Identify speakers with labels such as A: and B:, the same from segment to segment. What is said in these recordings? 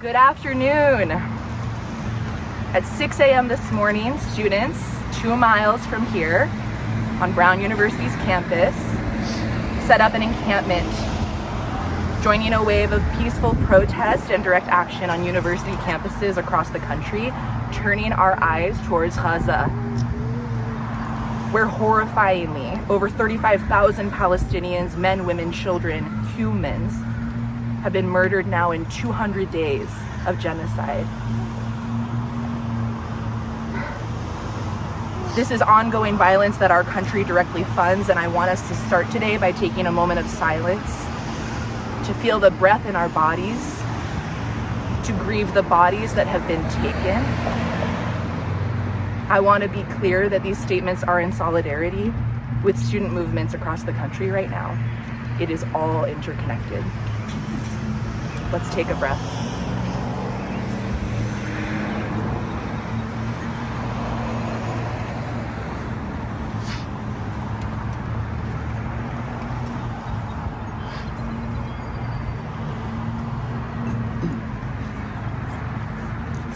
A: Good afternoon. At 6 a.m. this morning, students 2 miles from here on Brown University's campus set up an encampment, joining a wave of peaceful protest and direct action on university campuses across the country, turning our eyes towards Gaza, where horrifyingly over 35,000 Palestinians, men, women, children, humans, have been murdered now in 200 days of genocide. This is ongoing violence that our country directly funds, and I want us to start today by taking a moment of silence to feel the breath in our bodies, to grieve the bodies that have been taken. I want to be clear that these statements are in solidarity with student movements across the country right now. It is all interconnected. Let's take a breath.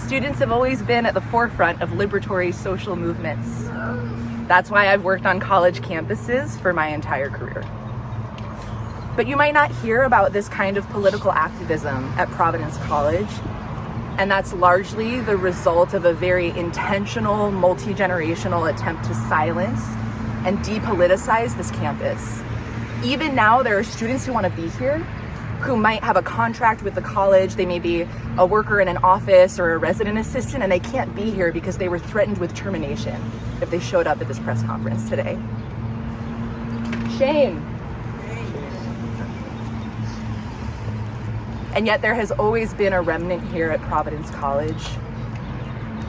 A: Students have always been at the forefront of liberatory social movements. That's why I've worked on college campuses for my entire career. But you might not hear about this kind of political activism at Providence College, and that's largely the result of a very intentional, multi-generational attempt to silence and depoliticize this campus. Even now, there are students who want to be here, who might have a contract with the college. They may be a worker in an office or a resident assistant, and they can't be here because they were threatened with termination if they showed up at this press conference today. Shame. And yet there has always been a remnant here at Providence College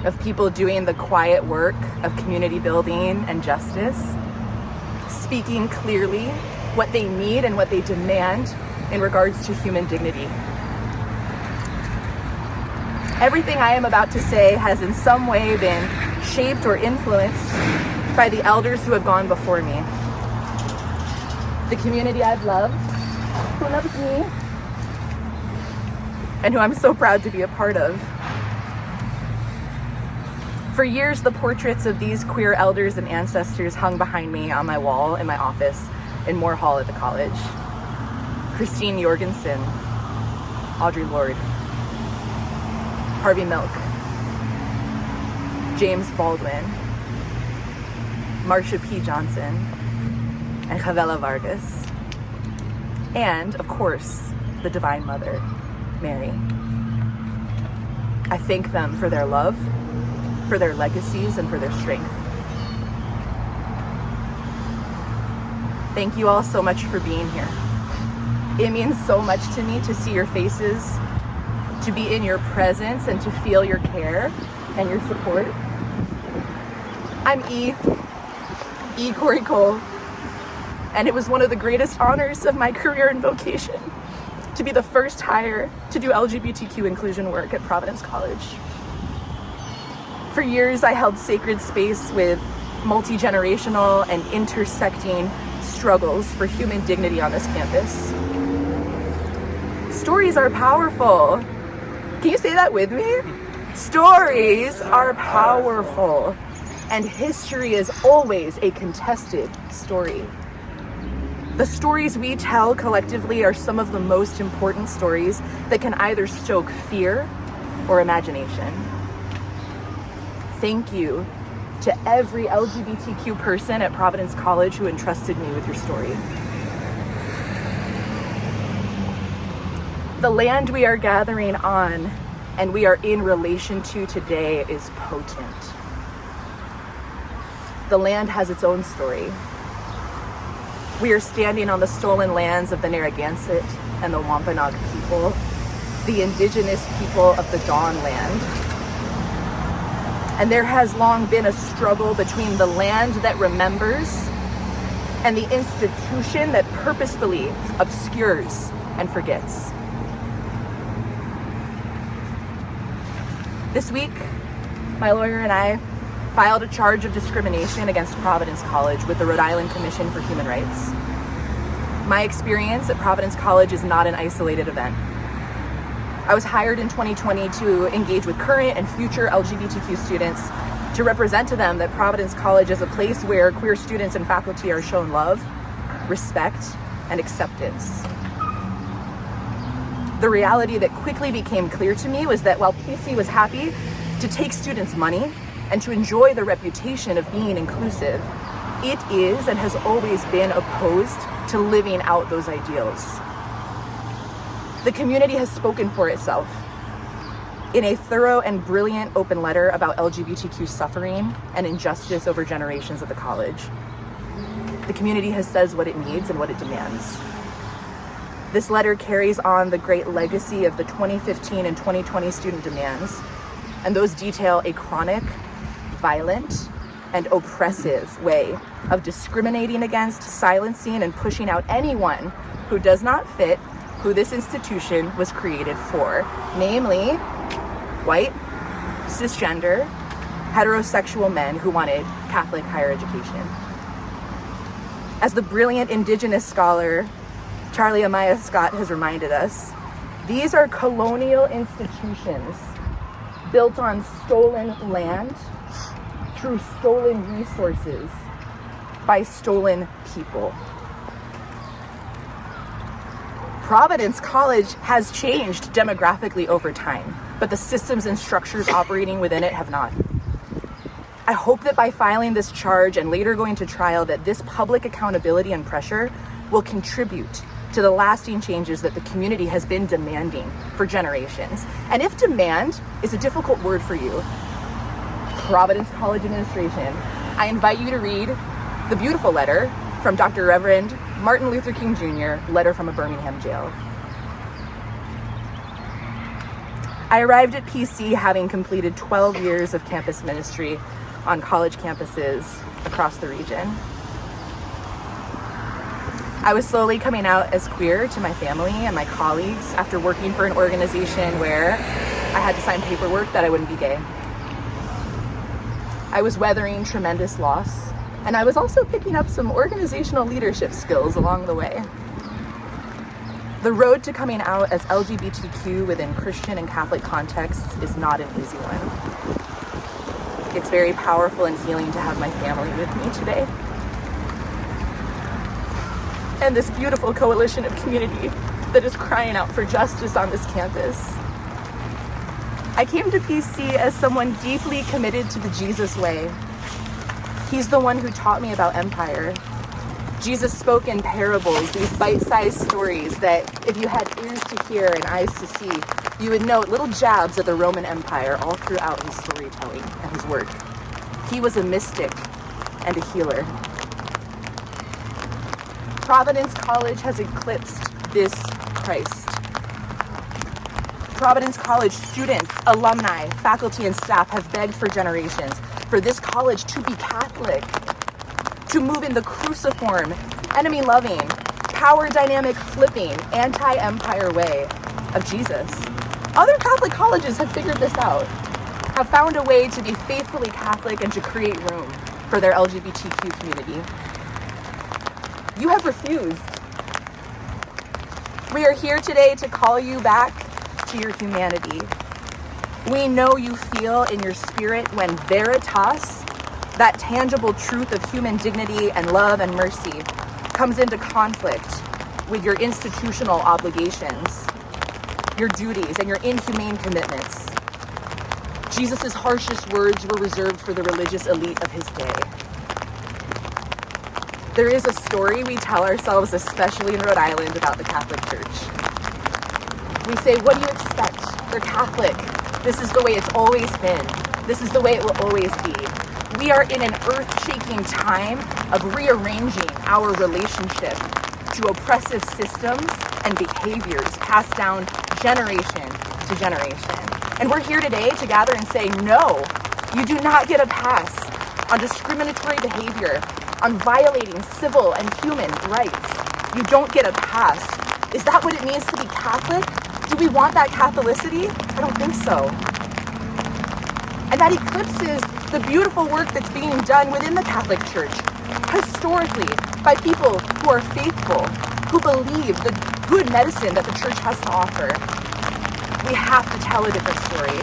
A: of people doing the quiet work of community building and justice, speaking clearly what they need and what they demand in regards to human dignity. Everything I am about to say has in some way been shaped or influenced by the elders who have gone before me. The community I've loved, who loves me, and who I'm so proud to be a part of. For years, the portraits of these queer elders and ancestors hung behind me on my wall in my office in Moore Hall at the college. Christine Jorgensen, Audre Lorde, Harvey Milk, James Baldwin, Marsha P. Johnson, and Chavela Vargas. And, of course, the Divine Mother, Mary. I thank them for their love, for their legacies, and for their strength. Thank you all so much for being here. It means so much to me to see your faces, to be in your presence, and to feel your care and your support. I'm E. Corey Cole, and it was one of the greatest honors of my career and vocation to be the first hire to do LGBTQ inclusion work at Providence College. For years, I held sacred space with multi-generational and intersecting struggles for human dignity on this campus. Stories are powerful. Can you say that with me? Stories are powerful, and history is always a contested story. The stories we tell collectively are some of the most important stories that can either stoke fear or imagination. Thank you to every LGBTQ person at Providence College who entrusted me with your story. The land we are gathering on and we are in relation to today is potent. The land has its own story. We are standing on the stolen lands of the Narragansett and the Wampanoag people, the indigenous people of the Dawn Land. And there has long been a struggle between the land that remembers and the institution that purposefully obscures and forgets. This week, my lawyer and I filed a charge of discrimination against Providence College with the Rhode Island Commission for Human Rights. My experience at Providence College is not an isolated event. I was hired in 2020 to engage with current and future LGBTQ students to represent to them that Providence College is a place where queer students and faculty are shown love, respect, and acceptance. The reality that quickly became clear to me was that while PC was happy to take students' money and to enjoy the reputation of being inclusive, it is and has always been opposed to living out those ideals. The community has spoken for itself. In a thorough and brilliant open letter about LGBTQ suffering and injustice over generations of the college, the community has said what it needs and what it demands. This letter carries on the great legacy of the 2015 and 2020 student demands, and those detail a chronic, violent, and oppressive way of discriminating against, silencing, and pushing out anyone who does not fit who this institution was created for, namely white, cisgender, heterosexual men who wanted Catholic higher education. As the brilliant Indigenous scholar Charlie Amaya Scott has reminded us, these are colonial institutions built on stolen land through stolen resources by stolen people. Providence College has changed demographically over time, but the systems and structures operating within it have not. I hope that by filing this charge and later going to trial, that this public accountability and pressure will contribute to the lasting changes that the community has been demanding for generations. And if demand is a difficult word for you, Providence College administration, I invite you to read the beautiful letter from Dr. Reverend Martin Luther King Jr., letter from a Birmingham jail. I arrived at PC having completed 12 years of campus ministry on college campuses across the region. I was slowly coming out as queer to my family and my colleagues after working for an organization where I had to sign paperwork that I wouldn't be gay. I was weathering tremendous loss, and I was also picking up some organizational leadership skills along the way. The road to coming out as LGBTQ within Christian and Catholic contexts is not an easy one. It's very powerful and healing to have my family with me today. And this beautiful coalition of community that is crying out for justice on this campus. I came to PC as someone deeply committed to the Jesus way. He's the one who taught me about empire. Jesus spoke in parables, these bite-sized stories that if you had ears to hear and eyes to see, you would note little jabs at the Roman Empire all throughout his storytelling and his work. He was a mystic and a healer. Providence College has eclipsed this Christ. Providence College students, alumni, faculty, and staff have begged for generations for this college to be Catholic, to move in the cruciform, enemy-loving, power dynamic flipping, anti-empire way of Jesus. Other Catholic colleges have figured this out, have found a way to be faithfully Catholic and to create room for their LGBTQ community. You have refused. We are here today to call you back to your humanity. We know you feel in your spirit when veritas, that tangible truth of human dignity and love and mercy, comes into conflict with your institutional obligations, your duties, and your inhumane commitments. Jesus' harshest words were reserved for the religious elite of his day. There is a story we tell ourselves, especially in Rhode Island, about the Catholic Church. We say, what do you expect? They're Catholic. This is the way it's always been. This is the way it will always be. We are in an earth-shaking time of rearranging our relationship to oppressive systems and behaviors passed down generation to generation. And we're here today to gather and say, no, you do not get a pass on discriminatory behavior, on violating civil and human rights. You don't get a pass. Is that what it means to be Catholic? Do we want that Catholicity? I don't think so. And that eclipses the beautiful work that's being done within the Catholic Church, historically, by people who are faithful, who believe the good medicine that the Church has to offer. We have to tell a different story.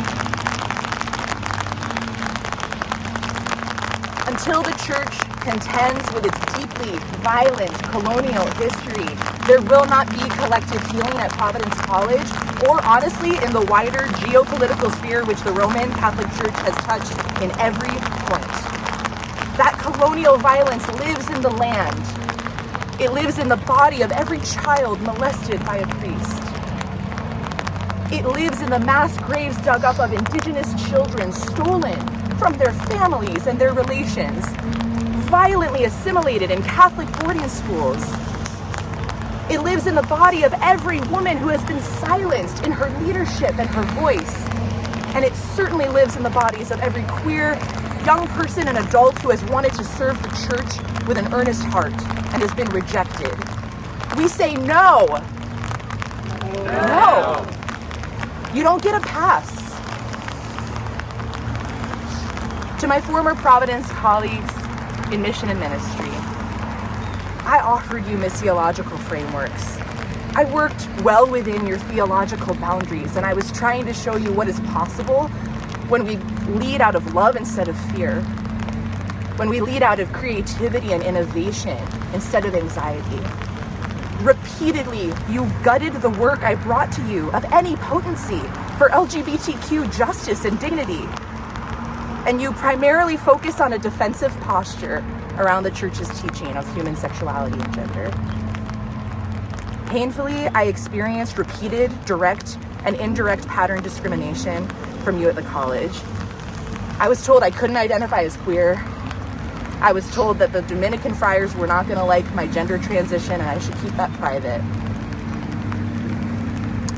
A: Until the church contends with its deeply violent colonial history, there will not be collective healing at Providence College, or honestly in the wider geopolitical sphere which the Roman Catholic Church has touched in every point. That colonial violence lives in the land. It lives in the body of every child molested by a priest. It lives in the mass graves dug up of Indigenous children stolen from their families and their relations, violently assimilated in Catholic boarding schools. It lives in the body of every woman who has been silenced in her leadership and her voice. And it certainly lives in the bodies of every queer, young person and adult who has wanted to serve the church with an earnest heart and has been rejected. We say no. No. You don't get a pass. To my former Providence colleagues in mission and ministry, I offered you missiological frameworks. I worked well within your theological boundaries, and I was trying to show you what is possible when we lead out of love instead of fear, when we lead out of creativity and innovation instead of anxiety. Repeatedly, you gutted the work I brought to you of any potency for LGBTQ justice and dignity. And you primarily focus on a defensive posture around the church's teaching of human sexuality and gender. Painfully, I experienced repeated direct and indirect pattern discrimination from you at the college. I was told I couldn't identify as queer. I was told that the Dominican friars were not going to like my gender transition and I should keep that private.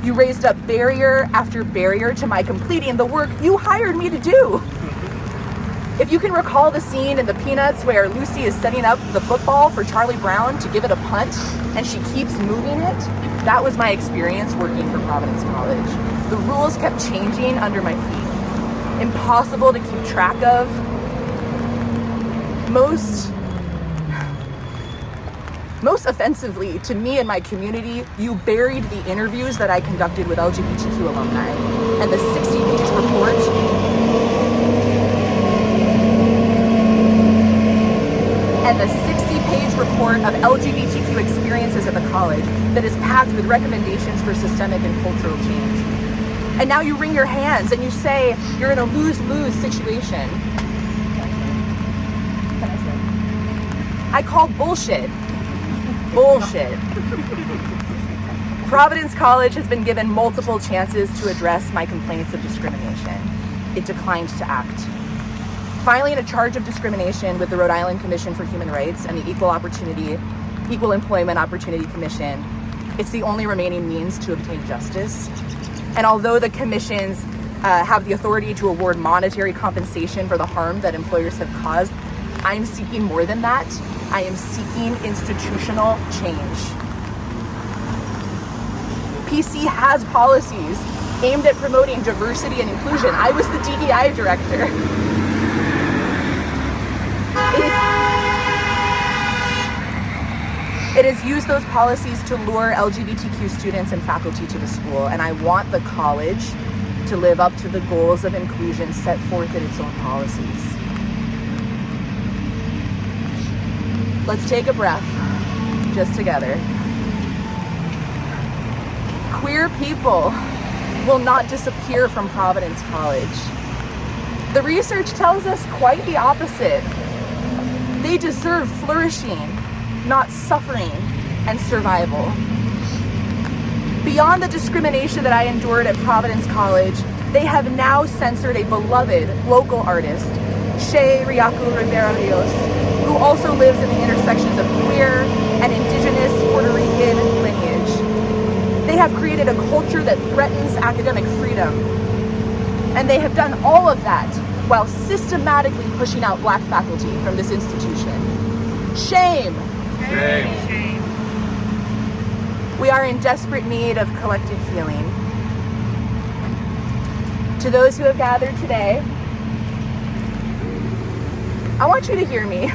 A: You raised up barrier after barrier to my completing the work you hired me to do. If you can recall the scene in the Peanuts where Lucy is setting up the football for Charlie Brown to give it a punt and she keeps moving it, that was my experience working for Providence College. The rules kept changing under my feet. Impossible to keep track of. Most offensively to me and my community, you buried the interviews that I conducted with LGBTQ alumni and the 60-page report of LGBTQ experiences at the college that is packed with recommendations for systemic and cultural change. And now you wring your hands and you say you're in a lose-lose situation. I call bullshit. Bullshit. Providence College has been given multiple chances to address my complaints of discrimination. It declined to act. Filing a charge of discrimination with the Rhode Island Commission for Human Rights and the Equal Employment Opportunity Commission, it's the only remaining means to obtain justice. And although the commissions have the authority to award monetary compensation for the harm that employers have caused, I'm seeking more than that. I am seeking institutional change. PC has policies aimed at promoting diversity and inclusion. I was the DEI director. It has used those policies to lure LGBTQ students and faculty to the school, and I want the college to live up to the goals of inclusion set forth in its own policies. Let's take a breath, just together. Queer people will not disappear from Providence College. The research tells us quite the opposite. They deserve flourishing, not suffering and survival. Beyond the discrimination that I endured at Providence College, they have now censored a beloved local artist, Shea Riaku Rivera Rios, who also lives in the intersections of queer and indigenous Puerto Rican lineage. They have created a culture that threatens academic freedom. And they have done all of that while systematically pushing out Black faculty from this institution. Shame.
B: Shame.
A: We are in desperate need of collective healing. To those who have gathered today, I want you to hear me.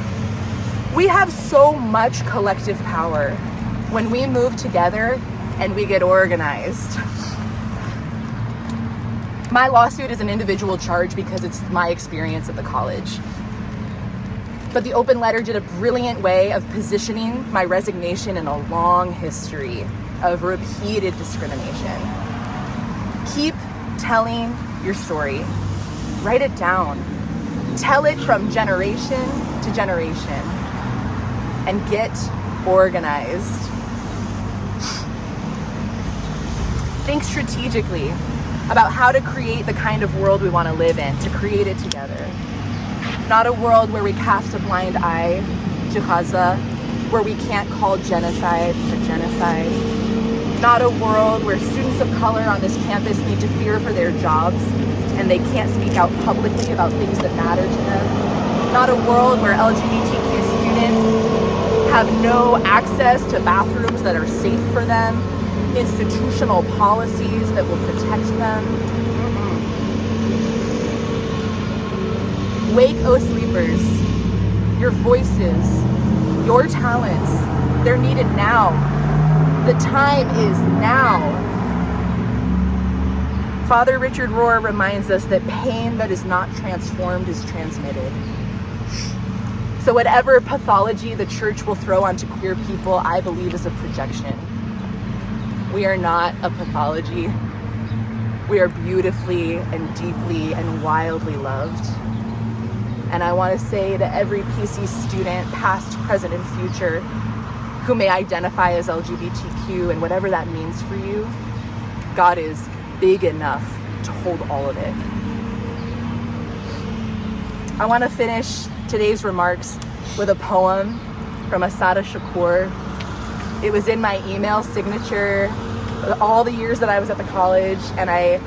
A: We have so much collective power when we move together and we get organized. My lawsuit is an individual charge because it's my experience at the college. But the open letter did a brilliant way of positioning my resignation in a long history of repeated discrimination. Keep telling your story. Write it down. Tell it from generation to generation. And get organized. Think strategically about how to create the kind of world we want to live in, to create it together. Not a world where we cast a blind eye to Gaza, where we can't call genocide a genocide. Not a world where students of color on this campus need to fear for their jobs and they can't speak out publicly about things that matter to them. Not a world where LGBTQ students have no access to bathrooms that are safe for them, institutional policies that will protect them. Wake, O sleepers, your voices, your talents, they're needed now. The time is now. Father Richard Rohr reminds us that pain that is not transformed is transmitted. So whatever pathology the church will throw onto queer people, I believe is a projection. We are not a pathology. We are beautifully and deeply and wildly loved. And I want to say to every PC student, past, present, and future, who may identify as LGBTQ and whatever that means for you, God is big enough to hold all of it. I want to finish today's remarks with a poem from Asada Shakur. It was in my email signature all the years that I was at the college, and I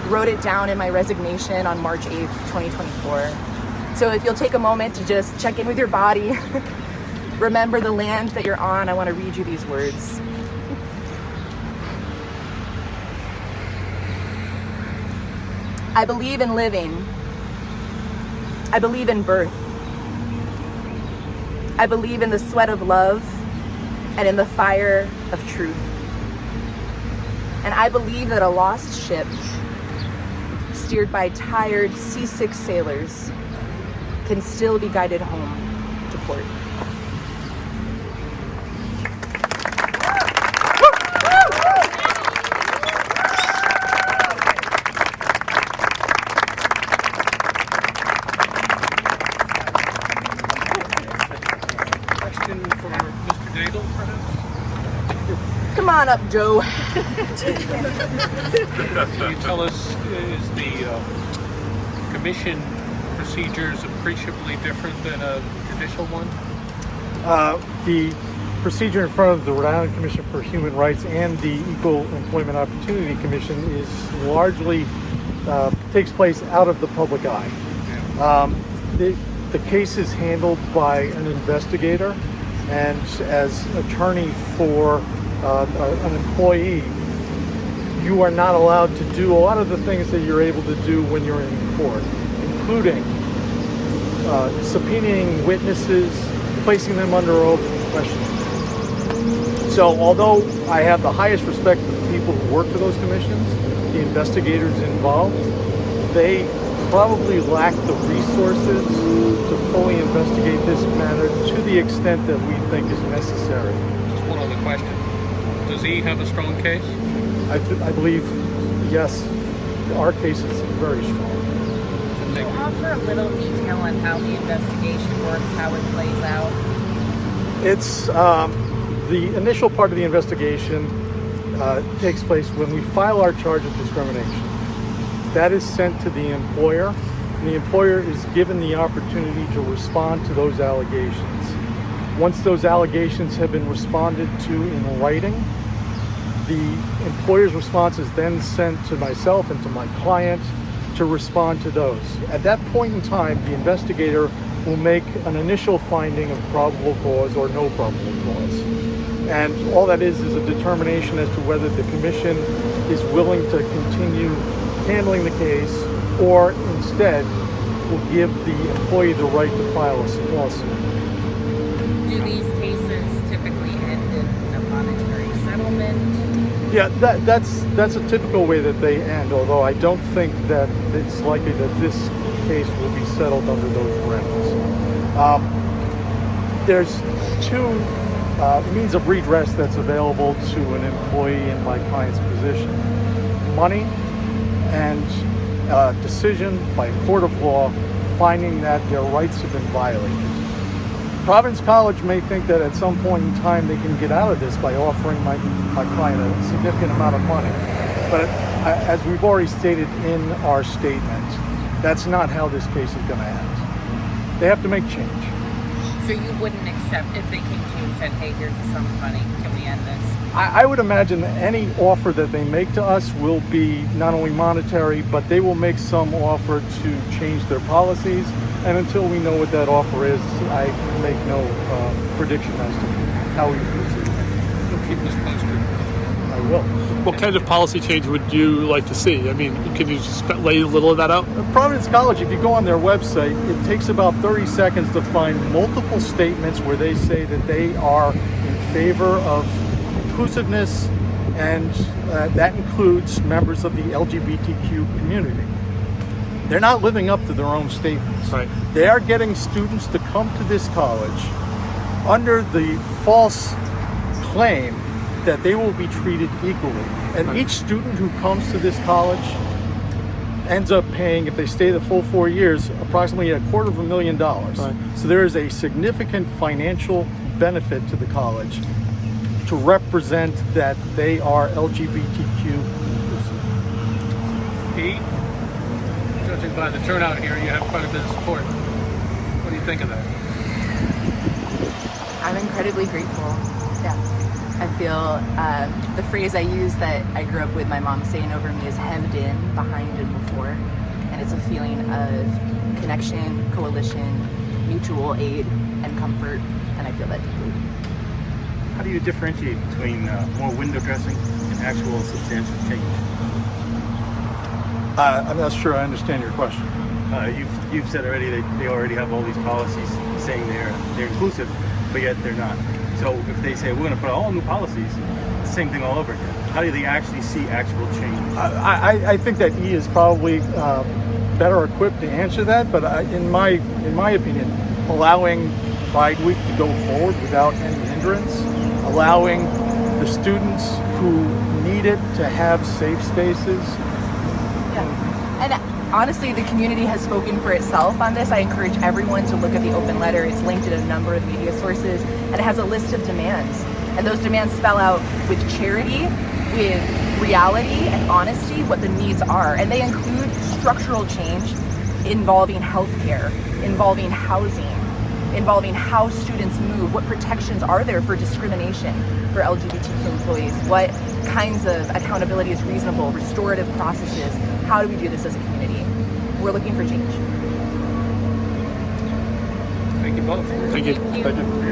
A: wrote it down in my resignation on March 8th, 2024. So if you'll take a moment to just check in with your body, remember the land that you're on, I want to read you these words. I believe in living. I believe in birth. I believe in the sweat of love and in the fire of truth. And I believe that a lost ship, steered by tired, seasick sailors, can still be guided home to port.
C: Question for Mr. Daigle, perhaps?
A: Come on up, Joe.
C: Can you tell us, is the commission procedures appreciably different than a judicial one?
D: The procedure in front of the Rhode Island Commission for Human Rights and the Equal Employment Opportunity Commission is largely takes place out of the public eye. The case is handled by an investigator, and as attorney for an employee, you are not allowed to do a lot of the things that you're able to do when you're in court, including subpoenaing witnesses, placing them under oath, questioning. So although I have the highest respect for the people who work for those commissions, the investigators involved, they probably lack the resources to fully investigate this matter to the extent that we think is necessary.
C: Just one other question. Does he have a strong case?
D: I believe, yes, our case is very strong.
B: Can you offer a little detail on how the investigation works, how it plays out?
D: It's the initial part of the investigation takes place when we file our charge of discrimination. That is sent to the employer, and the employer is given the opportunity to respond to those allegations. Once those allegations have been responded to in writing, the employer's response is then sent to myself and to my client to respond to those. At that point in time, the investigator will make an initial finding of probable cause or no probable cause. And all that is a determination as to whether the commission is willing to continue handling the case, or instead will give the employee the right to file a lawsuit.
B: Do these cases typically end in a monetary settlement?
D: Yeah, that's a typical way that they end, although I don't think that it's likely that this case will be settled under those grounds. There's two means of redress that's available to an employee in my client's position. Money and decision by a court of law finding that their rights have been violated. Providence College may think that at some point in time they can get out of this by offering my client a significant amount of money. But as we've already stated in our statement, that's not how this case is going to end. They have to make change.
B: So you wouldn't accept if they came to you and said, hey, here's the sum of money, can we end this?
D: I would imagine that any offer that they make to us will be not only monetary, but they will make some offer to change their policies. And until we know what that offer is, I make no prediction as to how we proceed.
C: You'll keep us posted.
D: I will.
E: What kind of policy change would you like to see? I mean, can you just lay a little of that out?
D: Providence College, if you go on their website, it takes about 30 seconds to find multiple statements where they say that they are in favor of inclusiveness, and that includes members of the LGBTQ community. They're not living up to their own statements.
E: Right.
D: They are getting students to come to this college under the false claim that they will be treated equally. And
E: Right.
D: each student who comes to this college ends up paying, if they stay the full 4 years, approximately $250,000.
E: Right.
D: So there is a significant financial benefit to the college to represent that they are LGBTQ inclusive.
C: Pete, judging by the turnout here, you have quite a bit of support. What do you think of that?
A: I'm incredibly grateful. Yeah. I feel the phrase I use that I grew up with my mom saying over me is hemmed in, behind and before. And it's a feeling of connection, coalition, mutual aid, and comfort. And I feel that deeply.
F: How do you differentiate between more window dressing and actual substantial change?
D: I'm not sure I understand your question.
F: You've said already that they already have all these policies saying they're inclusive, but yet they're not. So if they say we're going to put all new policies, same thing all over again. How do they actually see actual change?
D: I think that he is probably better equipped to answer that, but in my opinion, allowing Pride Week to go forward without any hindrance, allowing the students who need it to have safe spaces.
A: Yeah. And honestly, the community has spoken for itself on this. I encourage everyone to look at the open letter. It's linked in a number of media sources, and it has a list of demands. And those demands spell out with charity, with reality and honesty what the needs are. And they include structural change involving healthcare, involving housing, involving how students move, what protections are there for discrimination for LGBTQ employees, what kinds of accountability is reasonable, restorative processes, how do we do this as a community? We're looking for change.
C: Thank you both.
E: Thank you.
B: Thank you.
E: Thank you.